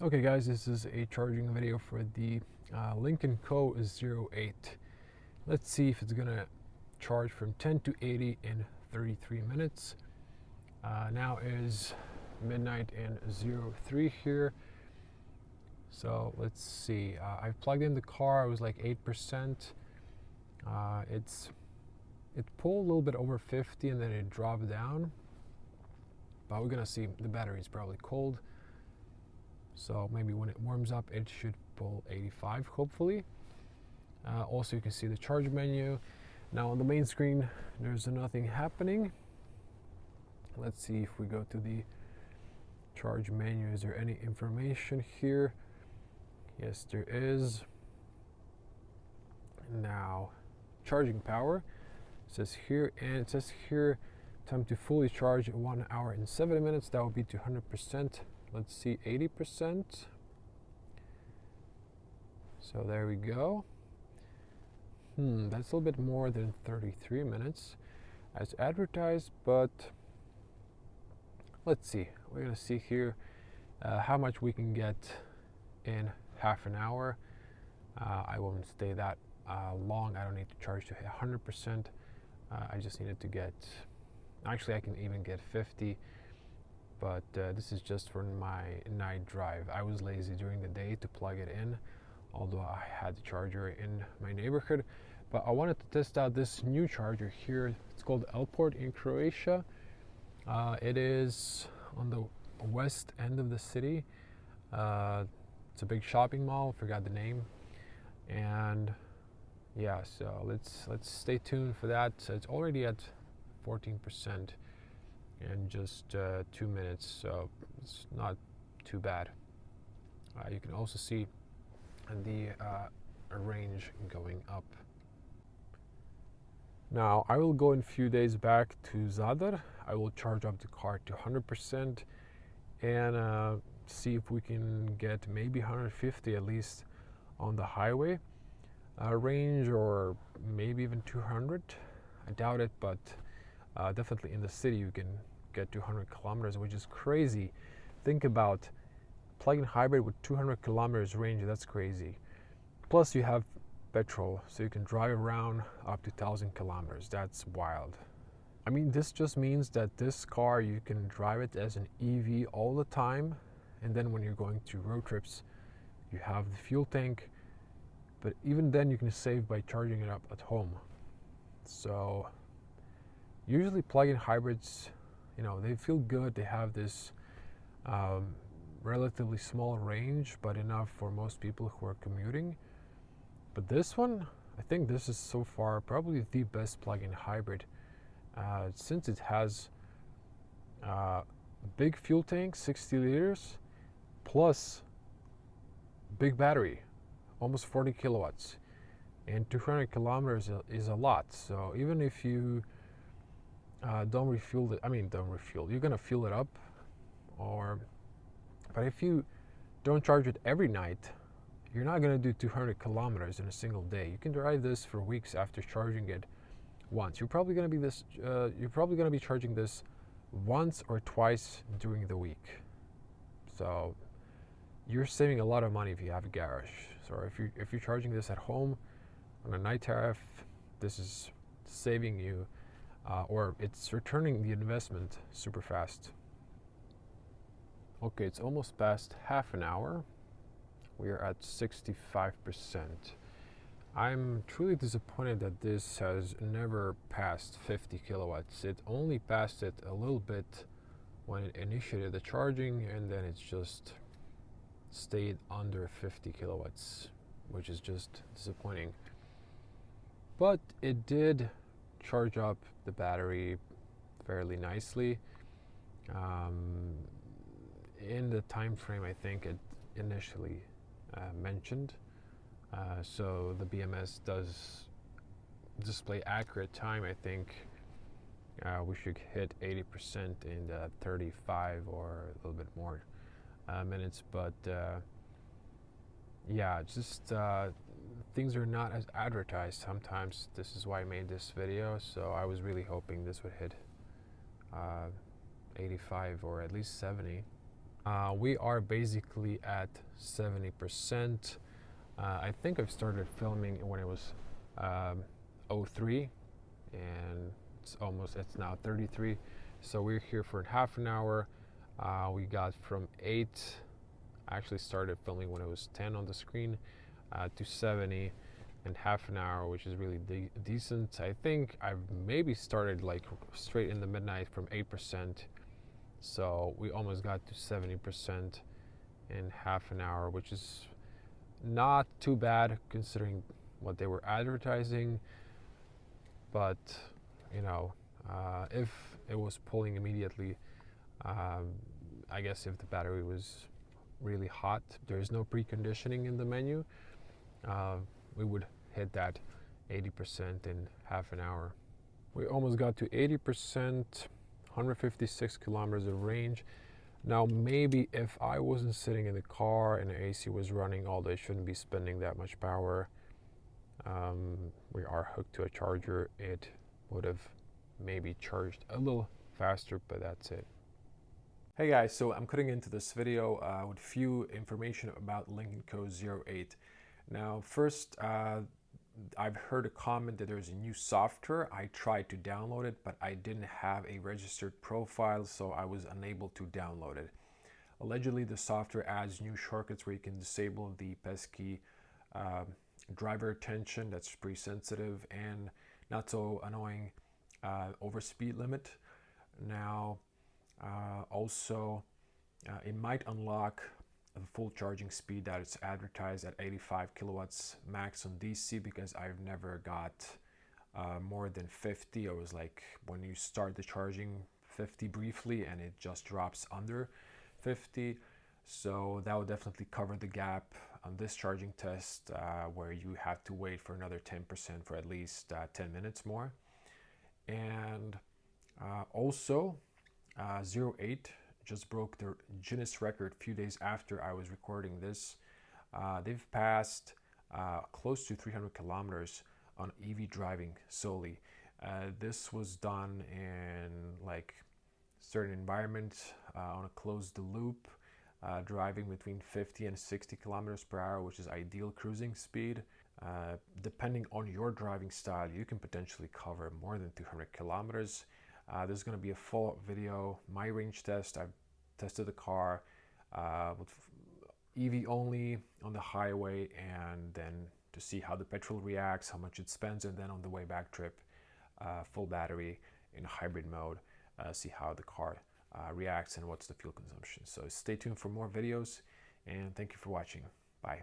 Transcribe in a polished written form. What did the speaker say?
Okay guys, this is a charging video for the Lynk Co 08. Let's see if it's gonna charge from 10 to 80 in 33 minutes. Now is midnight and 03 here. So let's see, I've plugged in the car. I was like 8%. It pulled a little bit over 50 and then it dropped down, but we're gonna see. The battery is probably cold. So maybe when it warms up, it should pull 85, hopefully. Also, you can see the charge menu. Now on the main screen, there's nothing happening. Let's see if we go to the charge menu. Is there any information here? Yes, there is. Now, charging power. It says here, and it says here, time to fully charge 1 hour and 7 minutes. That would be to 100%. Let's see, 80%. So there we go. That's a little bit more than 33 minutes as advertised, but let's see. We're gonna see here how much we can get in half an hour. I won't stay that long. I don't need to charge to 100%. I just needed to get, actually I can even get 50. But this is just for my night drive. I was lazy during the day to plug it in, although I had the charger in my neighborhood. But I wanted to test out this new charger here. It's called Airport in Croatia. It is on the west end of the city. It's a big shopping mall. Forgot the name. And yeah, so let's stay tuned for that. So it's already at 14%. In just 2 minutes, so it's not too bad. You can also see the range going up. Now I will go in a few days back to Zadar. I will charge up the car to 100% and see if we can get maybe 150 at least on the highway range, or maybe even 200. I doubt it, but definitely in the city you can get 200 kilometers, which is crazy. Think about plug-in hybrid with 200 kilometers range. That's crazy. Plus you have petrol, so you can drive around up to 1,000 kilometers. That's wild. I mean, this just means that this car, you can drive it as an EV all the time, and then when you're going to road trips, you have the fuel tank, but even then you can save by charging it up at home. So usually plug-in hybrids, you know, they feel good. They have this relatively small range, but enough for most people who are commuting. But this one, I think this is so far probably the best plug-in hybrid, since it has big fuel tank, 60 liters, plus big battery, almost 40 kilowatts, and 200 kilometers is a lot. So even if you don't refuel it, you're gonna fuel it up, but if you don't charge it every night, you're not gonna do 200 kilometers in a single day. You can drive this for weeks after charging it once. You're probably gonna be charging this once or twice during the week. So you're saving a lot of money if you have a garage. So if you're charging this at home on a night tariff, this is saving you, or it's returning the investment super fast. Okay, it's almost past half an hour. We are at 65%. I'm truly disappointed that this has never passed 50 kilowatts. It only passed it a little bit when it initiated the charging, and then it's just stayed under 50 kilowatts, which is just disappointing. But it did charge up the battery fairly nicely in the time frame I think it initially mentioned. So the BMS does display accurate time. I think we should hit 80% in 35 or a little bit more minutes, but yeah, just things are not as advertised sometimes. This is why I made this video. So I was really hoping this would hit 85 or at least 70. We are basically at 70%. I think I've started filming when it was 03, and it's now 33. So we're here for half an hour. We got from 8, I actually started filming when it was 10 on the screen, to 70 in half an hour, which is really decent. I think I've maybe started like straight in the midnight from 8%. So we almost got to 70% in half an hour, which is not too bad considering what they were advertising. But you know, if it was pulling immediately, I guess if the battery was really hot, there's no preconditioning in the menu, we would hit that 80% in half an hour. We almost got to 80%, 156 kilometers of range. Now maybe if I wasn't sitting in the car and the AC was running, although it shouldn't be spending that much power, we are hooked to a charger, it would have maybe charged a little faster, but that's it. Hey guys, so I'm cutting into this video with few information about Lynk Co 08. Now first, I've heard a comment that there's a new software. I tried to download it, but I didn't have a registered profile, so I was unable to download it. Allegedly, the software adds new shortcuts where you can disable the pesky driver attention, that's pretty sensitive, and not so annoying over speed limit. Now, also, it might unlock the full charging speed that it's advertised at 85 kilowatts max on DC, because I've never got more than 50. I was like, when you start the charging, 50 briefly, and it just drops under 50. So that would definitely cover the gap on this charging test, where you have to wait for another 10% for at least 10 minutes more. And also, 08 just broke the Guinness record a few days after I was recording this. They've passed close to 300 kilometers on EV driving solely. This was done in like certain environments on a closed loop, driving between 50 and 60 kilometers per hour, which is ideal cruising speed. Depending on your driving style, you can potentially cover more than 200 kilometers. There's going to be a follow-up video, my range test. I've tested the car with EV only on the highway, and then to see how the petrol reacts, how much it spends, and then on the way back trip, full battery in hybrid mode, see how the car reacts and what's the fuel consumption. So stay tuned for more videos, and thank you for watching. Bye.